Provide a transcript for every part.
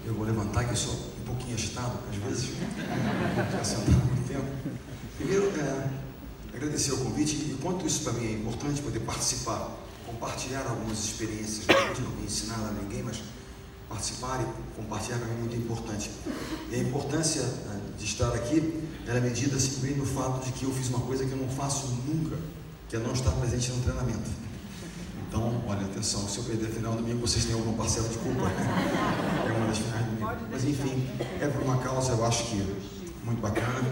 Eu vou levantar, que eu sou um pouquinho agitado, às vezes, já sentado há muito tempo. Primeiro, agradecer o convite, e quanto isso para mim é importante, poder participar, compartilhar algumas experiências, não vim ensinar a ninguém, mas participar e compartilhar para mim é muito importante. E a importância de estar aqui, ela é medida simplesmente no fato de que eu fiz uma coisa que eu não faço nunca, que é não estar presente no treinamento. Então, olha, atenção, se eu perder a final do domingo, vocês têm alguma parcela de culpa. É uma das finais do domingo. Mas enfim, é por uma causa, eu acho que muito bacana.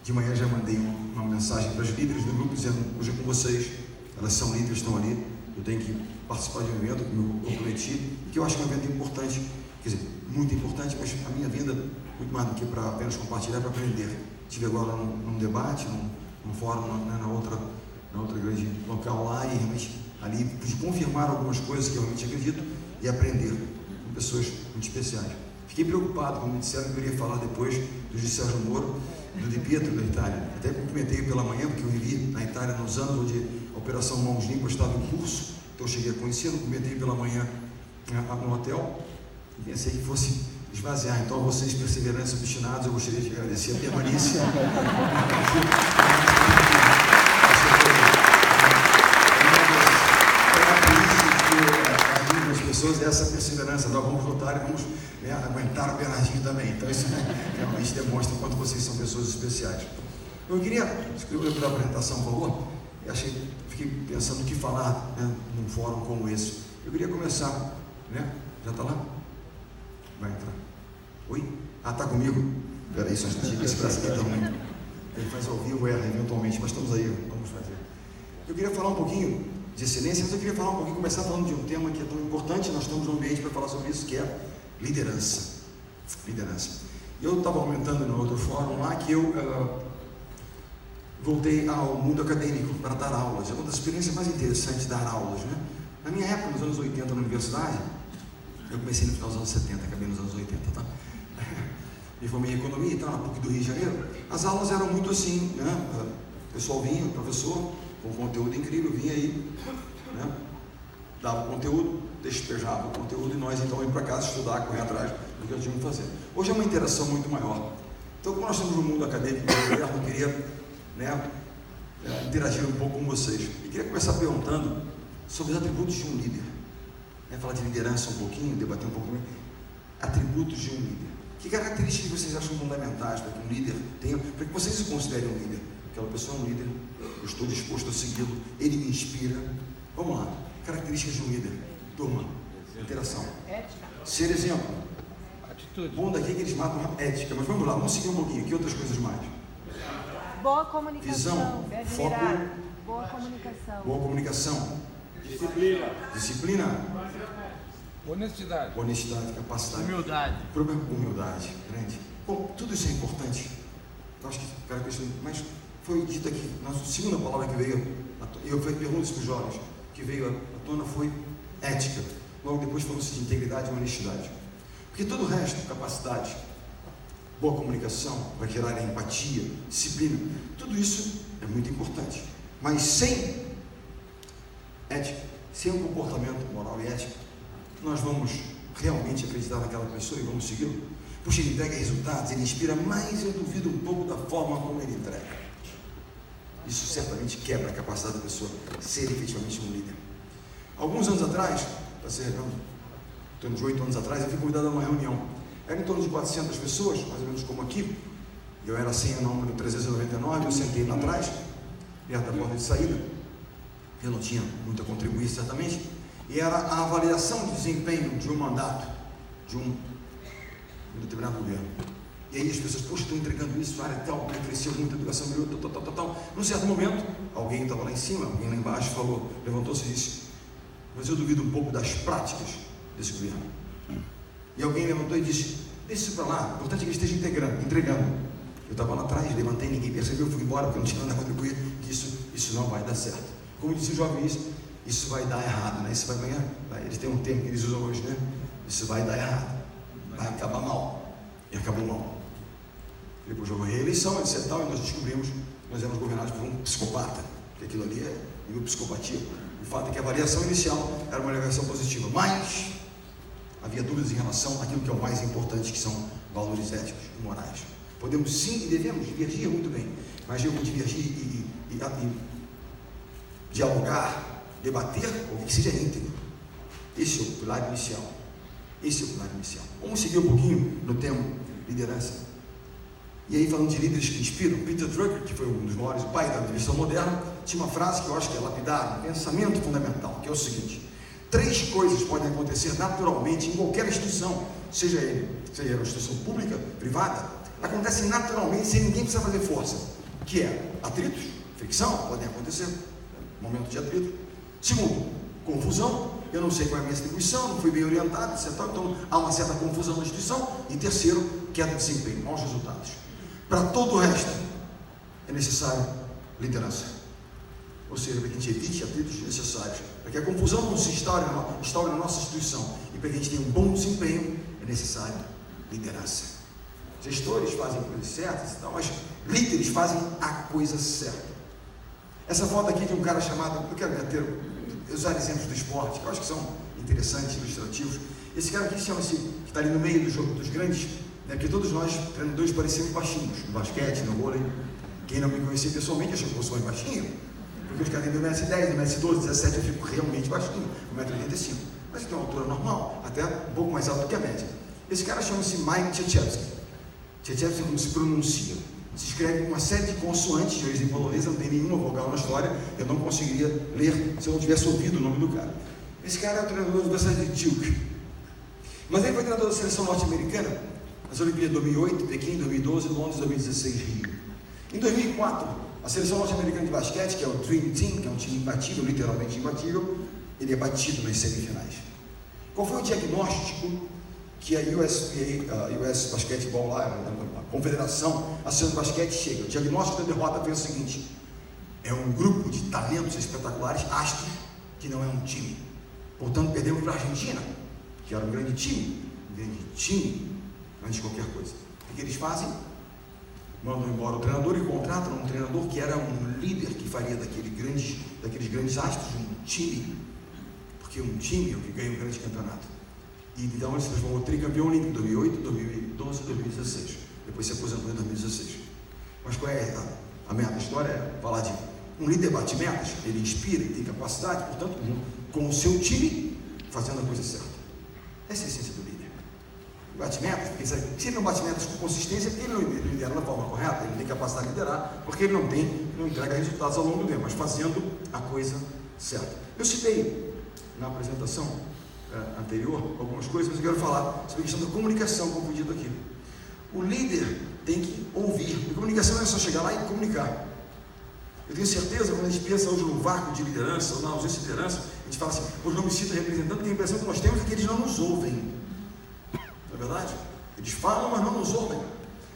De manhã já mandei uma mensagem para as líderes do grupo, dizendo, hoje é com vocês, elas são líderes, estão ali, eu tenho que participar de um evento que eu prometi, que eu acho que é um evento importante, quer dizer, muito importante, mas a minha vinda, muito mais do que para apenas compartilhar, para aprender. Estive agora num debate, num fórum, na outra grande local lá, e realmente ali pude confirmar algumas coisas que eu realmente acredito e aprender com pessoas muito especiais. Fiquei preocupado, como me disseram que eu iria falar depois do Sérgio Moro, do Di Pietro da Itália. Até cumprimentei pela manhã, porque eu vivi na Itália nos anos onde a Operação Mãos Limpas estava em curso, então eu cheguei a conhecê-lo, cumprimentei pela manhã no hotel e pensei que fosse esvaziar. Então, a vocês, perseverantes e obstinados, eu gostaria de agradecer a permanência. Essa perseverança, nós vamos lutar e vamos aguentar o Bernardinho também. Então isso realmente demonstra o quanto vocês são pessoas especiais. Eu queria, escrever pela apresentação, por favor, fiquei pensando o que falar num fórum como esse. Eu queria começar, já está lá? Vai entrar. Oi? Está comigo? Peraí, só esse braço aqui está muito. Ele faz ao vivo, erra eventualmente, mas estamos aí, vamos fazer. Eu queria falar um pouquinho de excelência, mas eu queria falar um pouquinho, começar falando de um tema que é tão importante, nós estamos num ambiente para falar sobre isso, que é liderança. Liderança. Eu estava comentando no outro fórum lá que eu voltei ao mundo acadêmico para dar aulas. É uma das experiências mais interessantes dar aulas, né? Na minha época, nos anos 80, na universidade, eu comecei no final dos anos 70, acabei nos anos 80, tá? Me formei em economia e tal, na PUC do Rio de Janeiro. As aulas eram muito assim, né? O pessoal vinha, o professor, com conteúdo incrível, vinha aí, dava o conteúdo, despejava o conteúdo e nós então íamos para casa estudar, correr atrás do que nós tínhamos que fazer. Hoje é uma interação muito maior. Então, como nós estamos no mundo acadêmico, eu queria interagir um pouco com vocês. E queria começar perguntando sobre os atributos de um líder. Falar de liderança um pouquinho, debater um pouco também. Atributos de um líder. Que características vocês acham fundamentais para que um líder tenha, para que vocês se considerem um líder? Aquela pessoa é um líder, eu estou disposto a segui-lo, ele me inspira. Vamos lá, características de um líder. Turma, interação. Ética. Ser exemplo. Atitude. Bom daqui que eles matam ética, mas vamos lá, vamos seguir um pouquinho. Que outras coisas mais? Boa comunicação. Visão, foco. Boa comunicação. Boa comunicação. Disciplina. Honestidade. Honestidade, capacidade. Humildade. Humildade, grande. Bom, tudo isso é importante. Eu acho que característica, mas foi dito aqui, na segunda palavra que veio, eu pergunto isso para os jovens, que veio à tona foi ética. Logo depois falou-se de integridade e honestidade. Porque todo o resto, capacidade, boa comunicação, vai gerar empatia, disciplina, tudo isso é muito importante. Mas sem ética, sem um comportamento moral e ético, nós vamos realmente acreditar naquela pessoa e vamos segui-lo? Puxa, ele entrega resultados, ele inspira, mas eu duvido um pouco da forma como ele entrega. Isso certamente quebra a capacidade da pessoa ser efetivamente um líder. Alguns anos atrás, em torno de 8 anos atrás, eu fui convidado a uma reunião. Era em torno de 400 pessoas, mais ou menos como aqui. Eu era senha número 399, eu sentei lá atrás, perto da porta de saída. Eu não tinha muito a contribuir, certamente. E era a avaliação de desempenho de um mandato, de um determinado governo. E aí as pessoas, poxa, estão entregando isso, área tal, cresceu muito, a educação melhorou, tal. Num certo momento, alguém estava lá em cima, alguém lá embaixo falou, levantou-se e disse, mas eu duvido um pouco das práticas desse governo. E alguém levantou e disse, deixa isso para lá, o importante é que ele esteja entregando. Eu estava lá atrás, levantei, ninguém percebeu, fui embora, porque eu não tinha nada a contribuir, disse, isso não vai dar certo. Como disse o jovem, isso vai dar errado, né? Isso vai ganhar, eles têm um termo que eles usam hoje, né? Isso vai dar errado, vai acabar mal. E acabou mal. Depois jogou reeleição, etc. E nós descobrimos que nós éramos governados por um psicopata, que aquilo ali é nível psicopatia. O fato é que a avaliação inicial era uma avaliação positiva, mas havia dúvidas em relação àquilo que é o mais importante, que são valores éticos e morais. Podemos sim e devemos divergir muito bem, mas eu vou divergir e dialogar, debater, ou que seja íntegro. Esse é o pilar inicial. Vamos seguir um pouquinho no tema liderança. E aí, falando de líderes que inspiram, Peter Drucker, que foi um dos maiores, o pai da direção moderna, tinha uma frase que eu acho que é lapidar, um pensamento fundamental, que é o seguinte: 3 coisas podem acontecer naturalmente em qualquer instituição, seja uma instituição pública, privada, acontecem naturalmente sem ninguém precisar fazer força, que é atritos, fricção, podem acontecer, momento de atrito. Segundo, confusão, eu não sei qual é a minha distribuição, não fui bem orientado, etc. Então há uma certa confusão na instituição. E terceiro, queda de desempenho, maus resultados. Para todo o resto é necessário liderança, ou seja, para que a gente evite atritos desnecessários, para que a confusão não se instaure na nossa instituição, e para que a gente tenha um bom desempenho é necessário liderança. Gestores fazem coisas certas e tal, mas líderes fazem a coisa certa. Essa foto aqui de um cara chamado, eu quero usar exemplos do esporte, que eu acho que são interessantes, ilustrativos. Esse cara aqui chama-se, que está ali no meio do jogo dos grandes, né, porque todos nós, treinadores, parecemos baixinhos, no basquete, no vôlei. Quem não me conhecia pessoalmente achou que eu sou mais baixinho, porque os caras têm 1,10 m, 1,12 m, 17 m, eu fico realmente baixinho, 1,85 m. Mas eu tenho uma altura normal, até um pouco mais alto que a média. Esse cara chama-se Mike Krzyzewski. Krzyzewski, como se pronuncia? Se escreve com uma série de consoantes de origem polonesa, não tem nenhuma vogal na história, eu não conseguiria ler se eu não tivesse ouvido o nome do cara. Esse cara é o treinador da Universidade de Duke, mas ele foi treinador da seleção norte-americana nas Olimpíadas de 2008, Pequim, 2012, Londres, 2016, Rio. Em 2004, a seleção norte-americana de basquete, que é o Dream Team, que é um time imbatível, literalmente imbatível, ele é batido nas semifinais. Qual foi o diagnóstico que a US Basketball lá, a Confederação Nacional de Basquete chega? O diagnóstico da derrota foi o seguinte: é um grupo de talentos espetaculares, astros, que não é um time. Portanto, perdemos para a Argentina, que era um grande time, antes de qualquer coisa. O que eles fazem? Mandam embora o treinador e contratam um treinador que era um líder que faria daqueles grandes astros um time, porque um time é o que ganha um grande campeonato. E então ele se transformou tricampeão olímpico em 2008, 2012 e 2016. Depois se aposentou em 2016. Mas qual é a meta da história? É falar de um líder bate metas, ele inspira, ele tem capacidade, portanto, com o seu time, fazendo a coisa certa. Essa é a essência do líder. Bate metas, porque se ele não bate metas com consistência, ele não lidera da forma correta, ele tem capacidade de liderar, porque ele não entrega resultados ao longo do tempo, mas fazendo a coisa certa. Eu citei na apresentação anterior algumas coisas, mas eu quero falar sobre a questão da comunicação, como foi dito aqui. O líder tem que ouvir. A comunicação não é só chegar lá e comunicar. Eu tenho certeza, quando a gente pensa hoje no vácuo de liderança, ou na ausência de liderança, a gente fala assim: hoje não me sinto representando, porque a impressão que nós temos é que eles não nos ouvem. Não é verdade? Eles falam, mas não nos ouvem.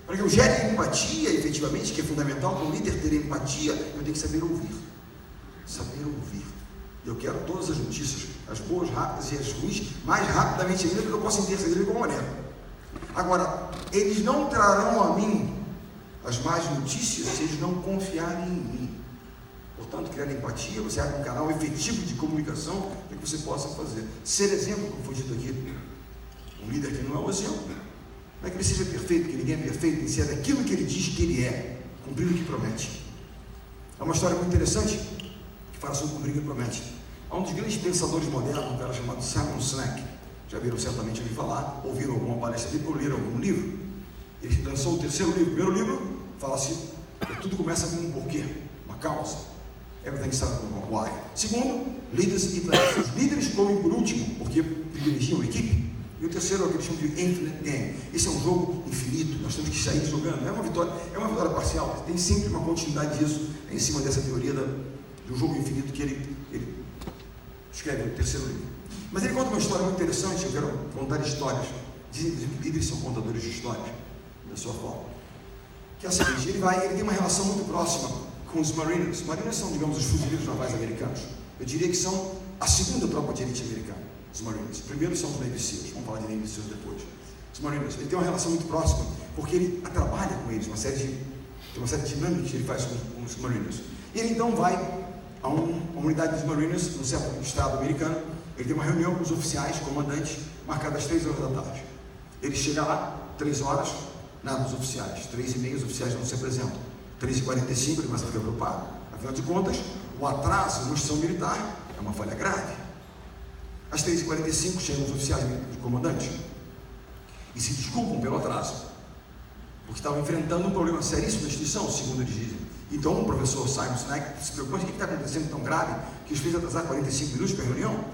Para que eu gere empatia, efetivamente, que é fundamental para o líder ter empatia, eu tenho que saber ouvir. Saber ouvir. Eu quero todas as notícias, as boas, rápidas e as ruins, mais rapidamente ainda, porque eu posso interceder de alguma maneira. Agora, eles não trarão a mim as más notícias se eles não confiarem em mim. Portanto, criar empatia, você abre um canal efetivo de comunicação para que você possa fazer. Ser exemplo, como foi dito aqui. Um líder que não é um exemplo. Não é que ele seja perfeito, porque ninguém é perfeito, ele serve aquilo que ele diz que ele é, cumprir o que promete. É uma história muito interessante que fala sobre cumprir o que promete. Há um dos grandes pensadores modernos, um cara chamado Simon Sinek. Já viram certamente ouvir falar, ouviram alguma palestra dele, ou leram algum livro. Ele lançou o 3º livro. O primeiro livro fala assim: tudo começa com um porquê, uma causa. Everything starts with a why. Segundo, leaders e players. Os líderes comem por último, porque privilegiam a equipe. E o terceiro é o que eles chamam de infinite game. Esse é um jogo infinito, nós temos que sair jogando. Não é uma vitória parcial, tem sempre uma continuidade disso, em cima dessa teoria do jogo infinito que ele escreve no 3º livro. Mas ele conta uma história muito interessante. Eu quero contar histórias. Dizem que líderes são contadores de histórias, da sua forma. Que é a seguinte: ele tem uma relação muito próxima com os Mariners. Os Mariners são, digamos, os fuzileiros navais americanos. Eu diria que são a segunda tropa de elite americana. Os Mariners. Primeiro são os Navy Seals, vamos falar de Navy Seals depois. Os Mariners, ele tem uma relação muito próxima, porque ele trabalha com eles, tem uma série de dinâmicas que ele faz com os Mariners. E ele então vai a uma unidade dos Mariners, num certo estado americano, Ele tem uma reunião com os oficiais, comandantes, marcada às 3 horas da tarde. Ele chega lá, 3 horas, nada dos oficiais. 3h30 os oficiais não se apresentam. 3h45 ele começa a ficar preocupado. Afinal de contas, o atraso na instrução militar é uma falha grave. Às 3h45 chegam os oficiais de comandante e se desculpam pelo atraso, porque estavam enfrentando um problema seríssimo na instituição, segundo eles dizem. Então o professor Simon Sinek se preocupa: o que está acontecendo tão grave que os fez atrasar 45 minutos para a reunião?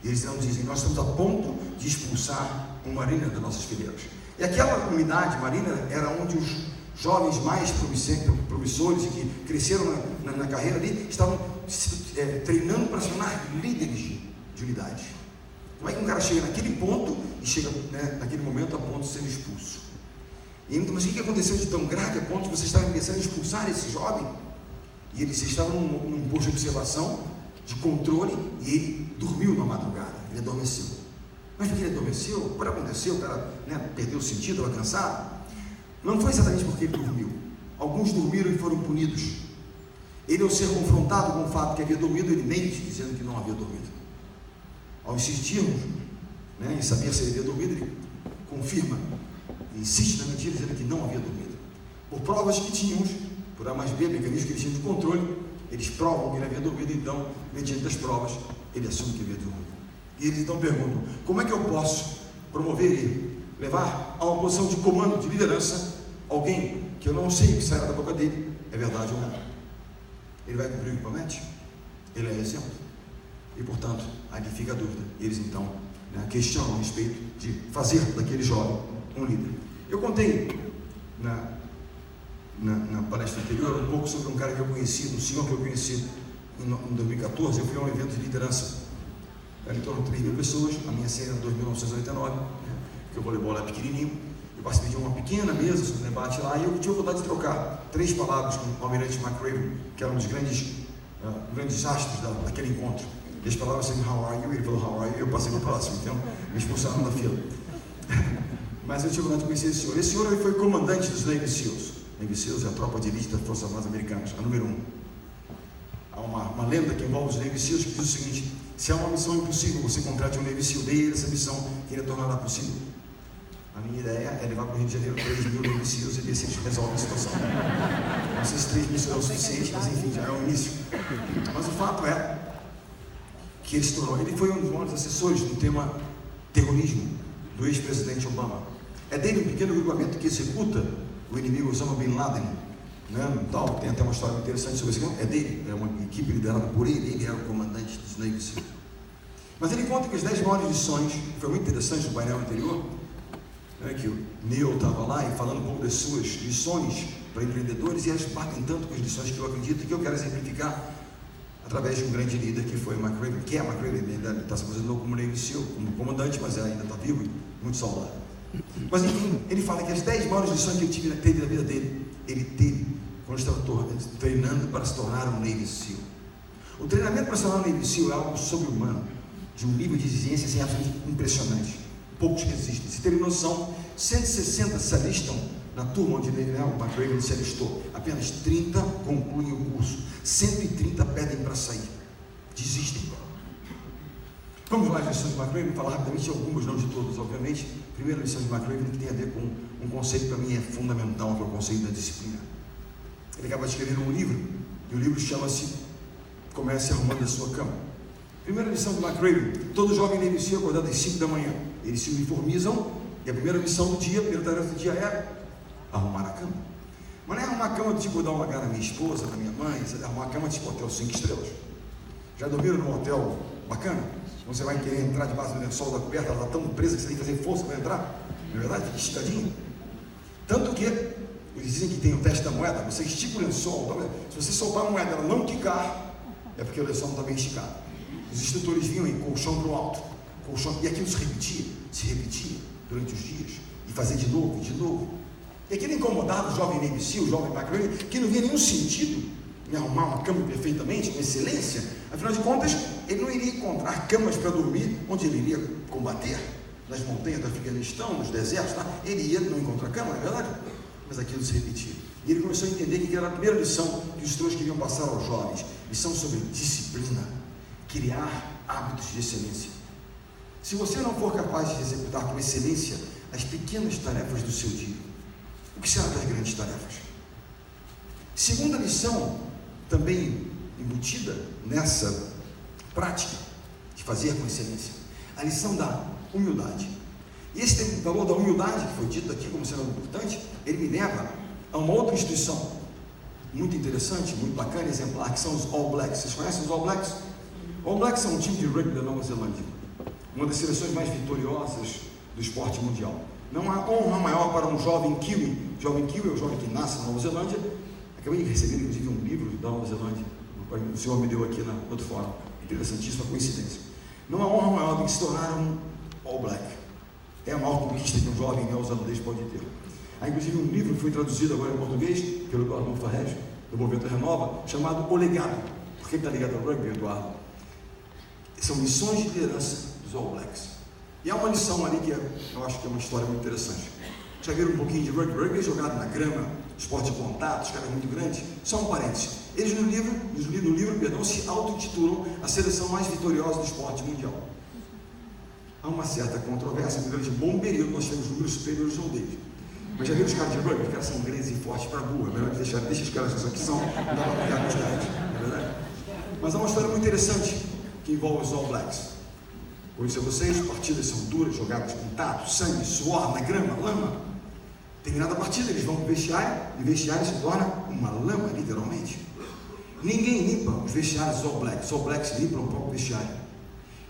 E eles não dizem: nós estamos a ponto de expulsar um marina das nossas fileiras. E aquela unidade marina era onde os jovens mais promissores e que cresceram na carreira ali estavam treinando para se tornar líderes de unidade. Como é que um cara chega naquele ponto e chega, naquele momento, a ponto de ser expulso? E então, mas o que aconteceu de tão grave a ponto de vocês estarem pensando em expulsar esse jovem? E eles estavam num posto de observação, de controle, e ele dormiu na madrugada, ele adormeceu. Mas porque ele adormeceu, por aconteceu, o cara perdeu o sentido, estava cansado. Não foi exatamente porque ele dormiu. Alguns dormiram e foram punidos. Ele, ao ser confrontado com o fato que havia dormido, ele mente dizendo que não havia dormido. Ao insistirmos em saber se ele havia dormido, ele confirma, insiste na mentira dizendo que não havia dormido. Por provas que tínhamos, por A mais B, mecanismo que eles tinham de controle, eles provam que ele havia dormido. Então, mediante as provas, ele assume que havia dormido. E eles então perguntam: como é que eu posso promover ele, levar a uma posição de comando, de liderança, alguém que eu não sei o que sairá da boca dele, é verdade ou não? Ele vai cumprir o que promete? Ele é exemplo. E, portanto, aí fica a dúvida. Eles então questionam a respeito de fazer daquele jovem um líder. Eu contei na palestra anterior um pouco sobre um cara que eu conheci, um senhor que eu conheci em 2014. Eu fui a um evento de liderança, em torno de 3.000 pessoas. A minha cena era em 1989, porque o voleibol era pequenininho. Eu participei de uma pequena mesa sobre debate lá, e eu tive a vontade de trocar 3 palavras com o almirante McRaven, que era um dos grandes astros daquele encontro. E as palavras são "How are you?" Ele falou "How are you?" Eu passei para o próximo, então me expulsaram da fila. Mas eu tive a vontade de conhecer esse senhor. Esse senhor ele foi comandante dos Navy SEALs. Navy SEALs é a tropa de elite das Forças Armadas Americanas, a número 1. Há uma lenda que envolve os Navy SEALs que diz o seguinte: se há uma missão impossível, você contrate um Navy SEAL, dê ele essa missão que ele tornará possível. A minha ideia é levar para o Rio de Janeiro 3.000 Navy SEALs e ver se eles resolvem a situação. Não sei se 3.000 serão o suficiente, mas enfim, já é o início. Mas o fato é que ele se tornou, ele foi um dos maiores assessores no tema terrorismo do ex-presidente Obama. É dele um pequeno grupamento que executa o inimigo Osama Bin Laden, tal, tem até uma história interessante sobre isso. É dele, é uma equipe liderada por ele, ele era o comandante dos Navy SEALs. Mas ele conta que as 10 maiores lições, foi muito interessante no painel anterior, que o Neil estava lá e falando um pouco das suas lições para empreendedores, e elas batem tanto com as lições que eu acredito que eu quero exemplificar através de um grande líder que foi McRaven, que é McRaven. Ele está se aposentou como Navy SEAL, como comandante, mas ainda está vivo e muito saudável. Mas enfim, ele fala que as 10 maiores lições que ele teve na vida dele, ele teve quando estava treinando para se tornar um Navy SEAL. O treinamento para se tornar um Navy SEAL é algo sobre-humano, de um nível de exigência assim, absolutamente impressionante. Poucos resistem. Se terem noção, 160 se alistam na turma onde o McRaven se alistou. Apenas 30 concluem o curso. 130 pedem para sair. Desistem. Vamos lá, as lições de McRaven, vou falar rapidamente de algumas, não de todas, obviamente. Primeira lição de McRaven que tem a ver com um conceito que para mim é fundamental, que é o conceito da disciplina. Ele acaba de escrever um livro, e o livro chama-se Comece Arrumando a Sua Cama. Primeira lição de McRaven: todo jovem deve ser acordado às 5 da manhã. Eles se uniformizam, e a primeira missão do dia, a primeira tarefa do dia é arrumar a cama. Mas não é arrumar a cama tipo dar uma cara à minha esposa, à minha mãe, é arrumar a cama tipo hotel 5 estrelas. Já dormiram num hotel bacana? Você vai querer entrar debaixo do lençol da coberta, ela está tão presa que você tem que fazer força para entrar, não é verdade? Fica esticadinho. Tanto que eles dizem que tem o teste da moeda, você estica o lençol, se você soltar a moeda e ela não quicar, é porque o lençol não está bem esticado. Os instrutores vinham em colchão para o alto, colchão, e aquilo se repetia durante os dias, e fazia de novo, de novo. E aquilo incomodava o jovem Navy SEAL, o jovem McRaven, que não via nenhum sentido em arrumar uma cama perfeitamente, com excelência. Afinal de contas, ele não iria encontrar camas para dormir onde ele iria combater, nas montanhas do Afeganistão, nos desertos, tá? Ele ia não encontrar cama, não é verdade? Mas aquilo se repetia. E ele começou a entender que era a primeira lição que os instrutores queriam passar aos jovens, lição sobre disciplina, criar hábitos de excelência. Se você não for capaz de executar com excelência as pequenas tarefas do seu dia, o que será das grandes tarefas? Segunda lição, também embutida nessa prática de fazer com excelência, a lição da humildade. E esse valor da humildade, que foi dito aqui como sendo importante, ele me leva a uma outra instituição muito interessante, muito bacana, exemplar, que são os All Blacks. Vocês conhecem os All Blacks? All Blacks são um time de rugby da Nova Zelândia, uma das seleções mais vitoriosas do esporte mundial. Não há honra maior para um jovem kiwi. Jovem kiwi é o jovem que nasce na Nova Zelândia. Acabei de receber, inclusive, um livro da Nova Zelândia, o senhor me deu aqui na outro fórum. Interessantíssima coincidência. Não há honra maior do que se tornar um All Black. É a maior conquista que um jovem neozelandês pode ter. Há, inclusive, um livro que foi traduzido agora em português pelo Eduardo Farrege, do Movimento Renova, chamado O Legado. Por que está ligado ao rugby, Eduardo? São lições de liderança dos All Blacks. E há uma lição ali que eu acho que é uma história muito interessante. Já viram um pouquinho de rugby? Rugby é jogado na grama, esporte de contato, os caras muito grandes. Só um parênteses. Eles no livro, se auto-intitulam a seleção mais vitoriosa do esporte mundial. Há uma certa controvérsia, durante um bom período nós temos números superiores ao deles. Mas já viram os caras de rugby? Os caras são grandes e fortes para burro. É melhor deixa os caras só que são, não dá para pegar nos caras, não é verdade? Mas há uma história muito interessante que envolve os All Blacks. Vou dizer a vocês, partidas são duras, jogadas com tato, sangue, suor, na grama, lama. Terminada a partida, eles vão para o vestiário, e o vestiário se torna uma lama, literalmente. Ninguém limpa os vestiários dos All Blacks. Os All Blacks limpam o próprio vestiário.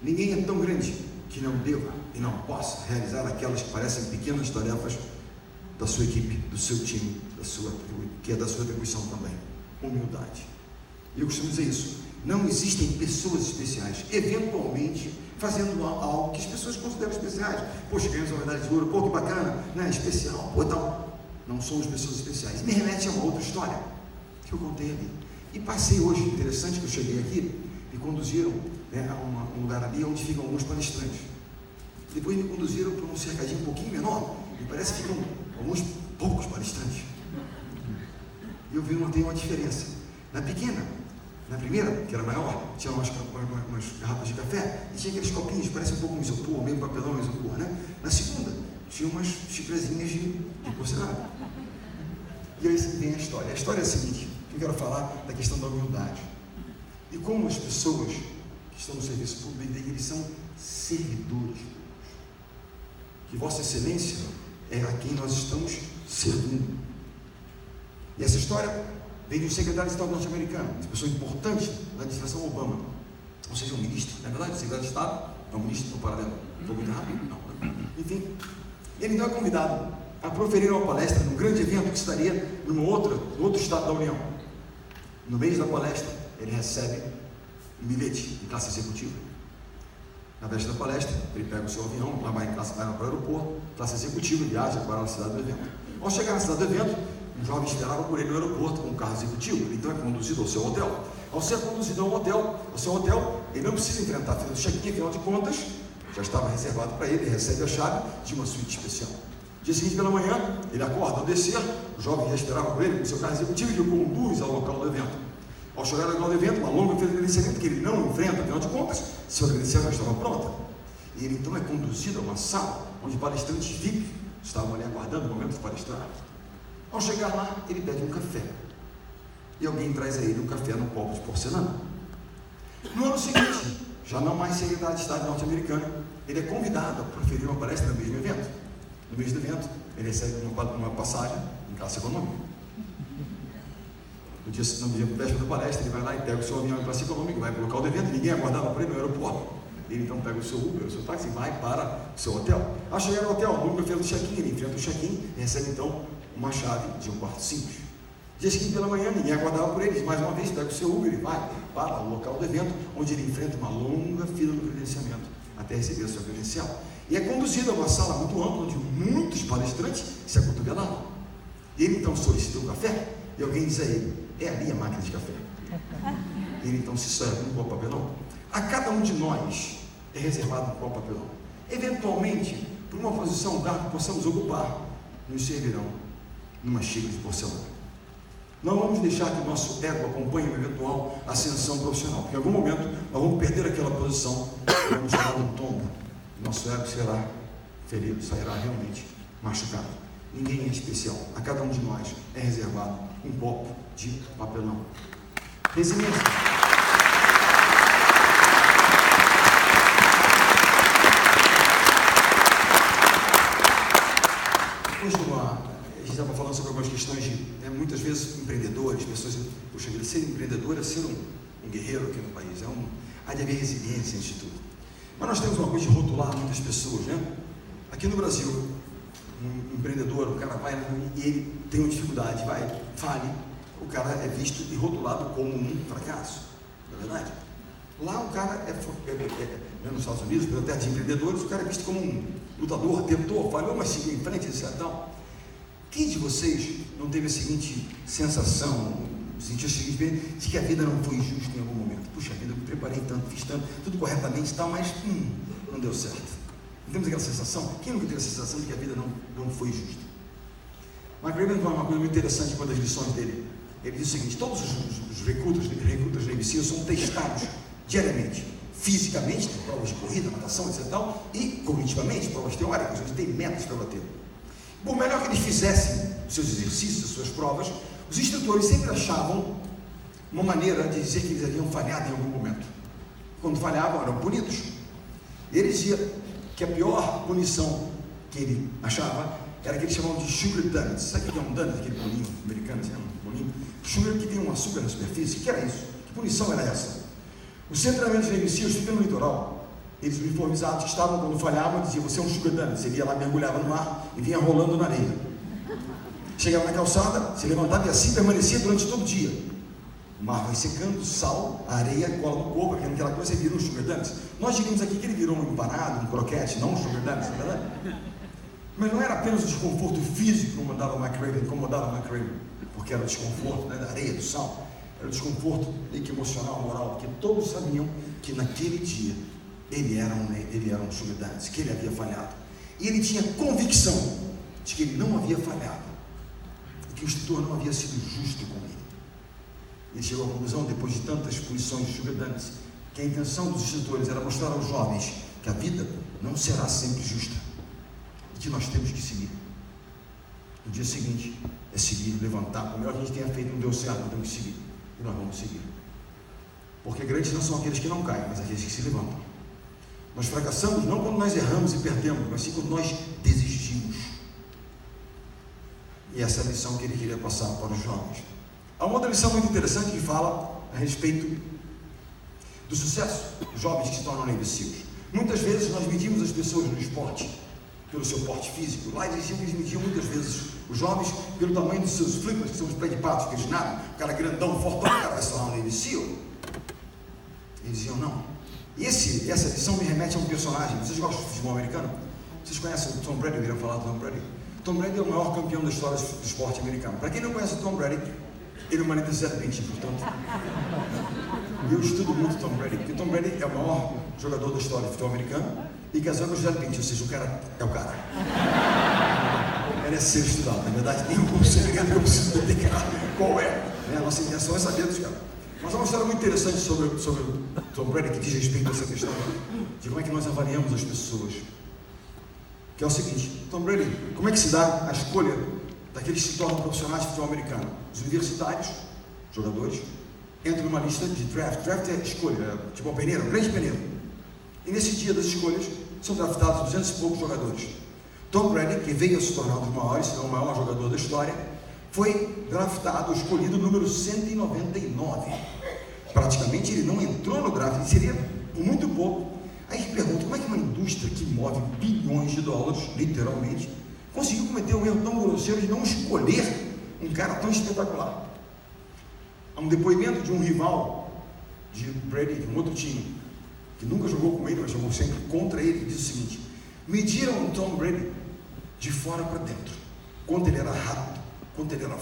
Ninguém é tão grande que não deva e não possa realizar aquelas que parecem pequenas tarefas da sua equipe, do seu time, que é da sua atribuição também. Humildade. E eu costumo dizer isso. Não existem pessoas especiais, eventualmente, fazendo algo que as pessoas consideram especiais. Poxa, ganhamos uma medalha de ouro, pô, que bacana, né? Especial, pô, tal. Não somos pessoas especiais. Me remete a uma outra história que eu contei ali. E passei hoje, interessante que eu cheguei aqui, me conduziram, né, a um lugar ali onde ficam alguns palestrantes. Depois me conduziram para um cercadinho um pouquinho menor, e parece que ficam alguns poucos palestrantes. E eu vi tem uma diferença. Na primeira, que era maior, tinha umas garrafas de café e tinha aqueles copinhos, parece um pouco um isopor, meio papelão isopor, né? Na segunda, tinha umas xicrezinhas de porcelana. E aí vem a história. A história é a seguinte, eu quero falar da questão da humildade. E como as pessoas que estão no serviço público, eles são servidores. Que Vossa Excelência é a quem nós estamos servindo. E essa história vem de um secretário de Estado norte-americano, uma pessoa importante da administração Obama, ou seja, um ministro. Na verdade, o secretário de Estado é um ministro no paralelo. Foi muito rápido? Não. Enfim, ele então é convidado a proferir uma palestra num grande evento que estaria no outro estado da União. No meio da palestra, ele recebe um bilhete em classe executiva. Na véspera da palestra, ele pega o seu avião, vai para o aeroporto, classe executiva, viaja para a cidade do evento. Ao chegar na cidade do evento, um jovem esperava por ele no aeroporto com um carro executivo. Ele então é conduzido ao seu hotel. Ao ser conduzido ao seu hotel, ele não precisa enfrentar a fila do check-in, afinal de contas, já estava reservado para ele, recebe a chave de uma suíte especial. Dia seguinte pela manhã, ele acorda ao descer, o jovem já esperava por ele com seu carro executivo e o conduz ao local do evento. Ao chegar ao local do evento, uma longa fila de credenciamento que ele não enfrenta, afinal de contas, seu credenciamento estava pronta. E ele então é conduzido a uma sala onde palestrantes VIP estavam ali aguardando o momento de palestrar. Ao chegar lá, ele pede um café. E alguém traz a ele um café num copo de porcelana. No ano seguinte, já não mais secretário de Estado norte-americano, ele é convidado a proferir uma palestra no mesmo evento. No mesmo evento, ele recebe uma passagem em classe econômica. No dia véspera da palestra, ele vai lá e pega o seu avião em classe econômica, vai para o local do evento, ninguém aguardava por ele no aeroporto. Ele então pega o seu Uber, o seu táxi e vai para o seu hotel. Ao chegar no hotel, no número do check-in, ele enfrenta o check-in e recebe então uma chave de um quarto simples. Dia seguinte pela manhã, ninguém aguardava por eles. Mais uma vez, pega o seu Uber e vai para o local do evento, onde ele enfrenta uma longa fila do credenciamento até receber a sua credencial. E é conduzido a uma sala muito ampla, onde muitos palestrantes se acotovelavam. Ele então solicita um café e alguém diz a ele: é ali a máquina de café. Ele então se serve um copo papelão. A cada um de nós é reservado um copo papelão. Eventualmente, por uma posição, um cargo que possamos ocupar, nos servirão numa xícara de porcelana. Não vamos deixar que o nosso ego acompanhe uma eventual ascensão profissional, porque em algum momento nós vamos perder aquela posição e vamos dar um tombo nosso ego será ferido, sairá realmente machucado. Ninguém é especial. A cada um de nós é reservado um copo de papelão. Resiliência. Depois a gente estava falando sobre algumas questões de, muitas vezes, empreendedores, pessoas, poxa vida, ser empreendedor é ser um guerreiro aqui no país, há de haver resiliência antes de tudo. Mas nós temos uma coisa de rotular muitas pessoas, né? Aqui no Brasil, um empreendedor, o cara vai e ele tem uma dificuldade, fale, o cara é visto e rotulado como um fracasso, não é verdade? Lá o cara nos Estados Unidos, pela terra de empreendedores, o cara é visto como um lutador, tentou, falhou, mas seguiu em frente, etc. Quem de vocês não teve a seguinte sensação, sentiu o seguinte, de que a vida não foi justa em algum momento? Puxa vida, eu me preparei tanto, fiz tanto, tudo corretamente e tal, mas não deu certo. Não temos aquela sensação? Quem nunca teve a sensação de que a vida não foi justa? McRaven fala uma coisa muito interessante em uma das lições dele. Ele diz o seguinte: todos os recrutas da IBC são testados diariamente, fisicamente, provas de corrida, natação, etc. E cognitivamente, provas teóricas, eles têm metas para bater. Por melhor que eles fizessem os seus exercícios, as suas provas, os instrutores sempre achavam uma maneira de dizer que eles haviam falhado em algum momento. Quando falhavam, eram punidos. Ele dizia que a pior punição que ele achava era que eles chamavam de sugar donuts. Sabe o que é um donut, aquele bolinho americano, assim, um bolinho? Sugar que tem um açúcar na superfície. O que era isso? Que punição era essa? Os treinamentos de IBC ficam no litoral. Eles uniformizados que estavam, quando falhavam, diziam: você é um sugar donut. Ele ia lá, mergulhava no mar e vinha rolando na areia. Chegava na calçada, se levantava e assim permanecia durante todo o dia. O mar vai secando, sal, a areia cola no corpo, aquela coisa, ele vira um sugar donut. Nós diríamos aqui que ele virou um empanado, um croquete, não um sugar donut, não é verdade? Mas não era apenas o desconforto físico que incomodava McRaven, porque era o desconforto, né, da areia, do sal, era o desconforto emocional, moral, porque todos sabiam que naquele dia ele era um sugar donut, que ele havia falhado. E ele tinha convicção de que ele não havia falhado, e que o instrutor não havia sido justo com ele. Ele chegou à conclusão, depois de tantas punições de sugar donuts, que a intenção dos instrutores era mostrar aos jovens que a vida não será sempre justa e que nós temos que seguir. No dia seguinte é seguir, levantar. Por melhor que a gente tenha feito, não deu certo, nós temos que seguir. E nós vamos seguir. Porque grandes não são aqueles que não caem, mas aqueles que se levantam. Nós fracassamos não quando nós erramos e perdemos, mas sim quando nós desistimos. E essa é a lição que ele queria passar para os jovens. Há uma outra lição muito interessante que fala a respeito do sucesso dos jovens que se tornam Navy SEALs. Muitas vezes nós medimos as pessoas no esporte pelo seu porte físico. Lá eles diziam que eles mediam muitas vezes os jovens pelo tamanho dos seus flippers, que são os pés de patos que eles nadam. O cara grandão, fortão, o cara vai se tornar um Navy SEAL. Eles diziam não. E essa lição me remete a um personagem. Vocês gostam de futebol americano? Vocês conhecem o Tom Brady? Ouviram falar do Tom Brady? Tom Brady é o maior campeão da história do esporte americano. Para quem não conhece o Tom Brady, ele é o marido de Gisele Bündchen, portanto. Eu estudo muito Tom Brady, porque Tom Brady é o maior jogador da história do futebol americano e casou com Gisele Bündchen, ou seja, o cara é o cara. Merece ser estudado. Na verdade, tem um segredo que eu preciso detectar qual é. A nossa intenção é saber dos caras. Mas há uma história muito interessante sobre o Tom Brady que diz respeito a essa questão de como é que nós avaliamos as pessoas. Que é o seguinte: Tom Brady, como é que se dá a escolha daqueles que se tornam profissionais de futebol americano? Os universitários, jogadores, entram numa lista de draft. Draft é escolha, tipo uma peneira, um grande peneira. E nesse dia das escolhas são draftados 200 e poucos jogadores. Tom Brady, que veio a se tornar um dos maiores, se não o maior jogador da história, foi draftado, escolhido número 199. Praticamente ele não entrou no draft, ele seria por muito pouco. Aí se pergunta, como é que uma indústria que move bilhões de dólares, literalmente, conseguiu cometer um erro tão grosseiro de não escolher um cara tão espetacular? Há um depoimento de um rival de Brady, de um outro time, que nunca jogou com ele, mas jogou sempre contra ele, que diz o seguinte: mediram o Tom Brady de fora para dentro, quanto ele era rápido, quanto ele era